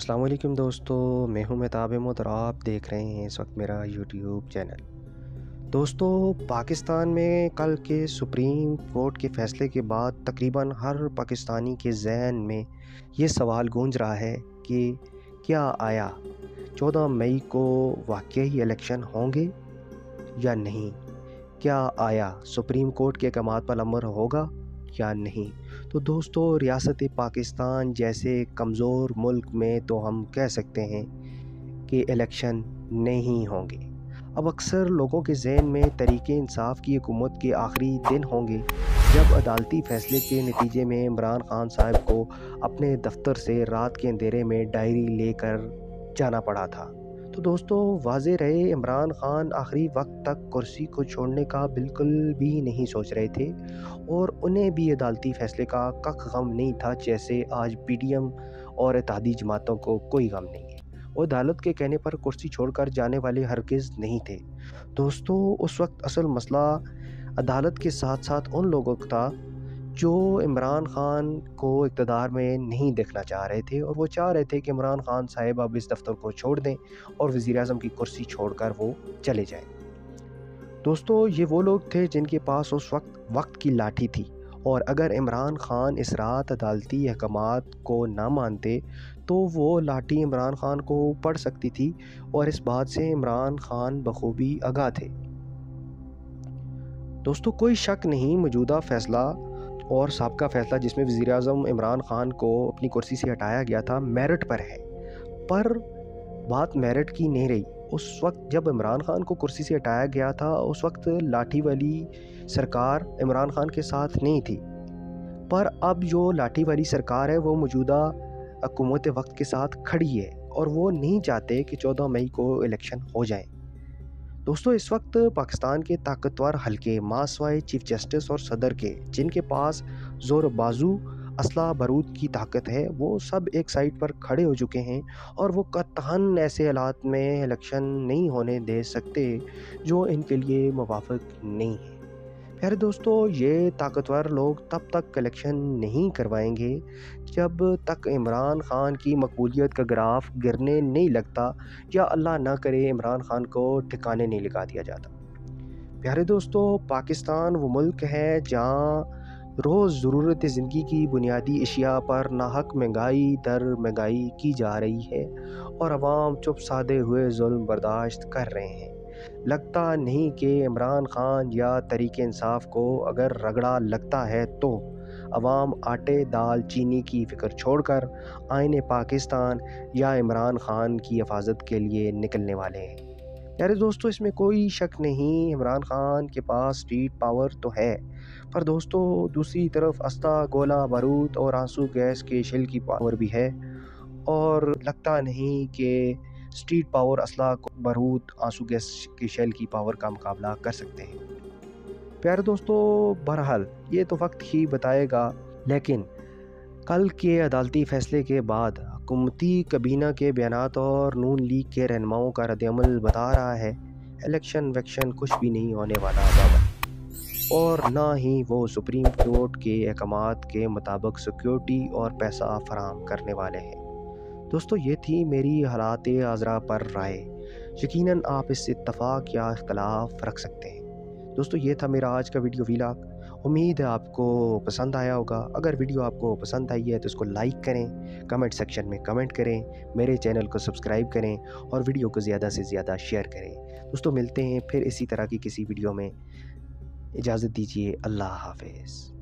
अस्सलाम वालेकुम दोस्तों, मैं हूं मेहताब अहमद और आप देख रहे हैं इस वक्त मेरा यूट्यूब चैनल। दोस्तों, पाकिस्तान में कल के सुप्रीम कोर्ट के फ़ैसले के बाद तकरीबन हर पाकिस्तानी के ज़हन में ये सवाल गूंज रहा है कि क्या आया 14 मई को वाकई इलेक्शन होंगे या नहीं? क्या आया सुप्रीम कोर्ट के अहकामात पर अमल होगा या नहीं? तो दोस्तों, रियासत पाकिस्तान जैसे कमज़ोर मुल्क में तो हम कह सकते हैं कि इलेक्शन नहीं होंगे। अब अक्सर लोगों के ज़हन में तहरीक इंसाफ की हुकूमत के आखिरी दिन होंगे जब अदालती फ़ैसले के नतीजे में इमरान खान साहब को अपने दफ्तर से रात के अंधेरे में डायरी लेकर जाना पड़ा था। तो दोस्तों, वाज़ेह रहे इमरान खान आखिरी वक्त तक कुर्सी को छोड़ने का बिल्कुल भी नहीं सोच रहे थे और उन्हें भी अदालती फ़ैसले का कख गम नहीं था, जैसे आज पीडीएम और इत्तेहादी जमातों को कोई गम नहीं है। वो अदालत के कहने पर कुर्सी छोड़कर जाने वाले हरगिज़ नहीं थे। दोस्तों, उस वक्त असल मसला अदालत के साथ साथ उन लोगों का था जो इमरान खान को इक़्तिदार में नहीं देखना चाह रहे थे और वो चाह रहे थे कि इमरान खान साहब अब इस दफ्तर को छोड़ दें और वज़ीर-ए-आज़म की कुर्सी छोड़कर वो चले जाएं। दोस्तों, ये वो लोग थे जिनके पास उस वक्त की लाठी थी और अगर इमरान खान इस रात अदालती अहकामात को ना मानते तो वो लाठी इमरान खान को पड़ सकती थी और इस बात से इमरान खान बखूबी आगाह थे। दोस्तों, कोई शक नहीं, मौजूदा फ़ैसला और साबका फ़ैसला जिसमें वज़ीर-ए-आज़म इमरान खान को अपनी कुर्सी से हटाया गया था मेरिट पर है, पर बात मेरिट की नहीं रही। उस वक्त जब इमरान खान को कुर्सी से हटाया गया था उस वक्त लाठी वाली सरकार इमरान खान के साथ नहीं थी, पर अब जो लाठी वाली सरकार है वो मौजूदा हुकूमत वक्त के साथ खड़ी है और वो नहीं चाहते कि 14 मई को इलेक्शन हो जाए। दोस्तों, इस वक्त पाकिस्तान के ताकतवर हल्के मासवाए चीफ जस्टिस और सदर के जिनके पास ज़ोर बाजू असला बारूद की ताकत है, वो सब एक साइड पर खड़े हो चुके हैं और वो कतई ऐसे हालात में इलेक्शन नहीं होने दे सकते जो इनके लिए मुवाफ़िक नहीं है। प्यारे दोस्तों, ये ताकतवर लोग तब तक इलेक्शन नहीं करवाएंगे जब तक इमरान खान की मकबूलियत का ग्राफ गिरने नहीं लगता या अल्लाह ना करे इमरान खान को ठिकाने नहीं लगा दिया जाता। प्यारे दोस्तों, पाकिस्तान वो मुल्क है जहाँ रोज़ ज़रूरत ज़िंदगी की बुनियादी अशिया पर नाहक महंगाई दर महंगाई की जा रही है और अवाम चुप साधे हुए जुल्म बर्दाश्त कर रहे हैं। लगता नहीं कि इमरान खान या तहरीक इंसाफ को अगर रगड़ा लगता है तो अवाम आटे दाल चीनी की फ़िक्र छोड़कर आईने पाकिस्तान या इमरान खान की हिफाजत के लिए निकलने वाले हैं। यार दोस्तों, इसमें कोई शक नहीं, इमरान खान के पास स्ट्रीट पावर तो है, पर दोस्तों दूसरी तरफ अस्ता गोला बारूद और आंसू गैस के शेल की पावर भी है और लगता नहीं कि स्ट्रीट पावर असला बारूद आंसू गैस की शेल की पावर का मुकाबला कर सकते हैं। प्यारे दोस्तों, बहरहाल ये तो वक्त ही बताएगा, लेकिन कल के अदालती फ़ैसले के बाद हुकूमती कबीना के बयानात और नून लीग के रहनुमाओं का रद्द-ए-अमल बता रहा है इलेक्शन वैक्शन कुछ भी नहीं होने वाला बाबा, और ना ही वो सुप्रीम कोर्ट के अहकामात के मुताबिक सिक्योरिटी और पैसा फराहम करने वाले हैं। दोस्तों, ये थी मेरी हालात आज़रा पर राय। यकीनन आप इससे इत्तफ़ाक़ या इख्तिलाफ़ रख सकते हैं। दोस्तों, ये था मेरा आज का वीडियो व्लॉग। उम्मीद है आपको पसंद आया होगा। अगर वीडियो आपको पसंद आई है तो इसको लाइक करें, कमेंट सेक्शन में कमेंट करें, मेरे चैनल को सब्सक्राइब करें और वीडियो को ज़्यादा से ज़्यादा शेयर करें। दोस्तों, मिलते हैं फिर इसी तरह की किसी वीडियो में। इजाज़त दीजिए। अल्लाह हाफ़िज़।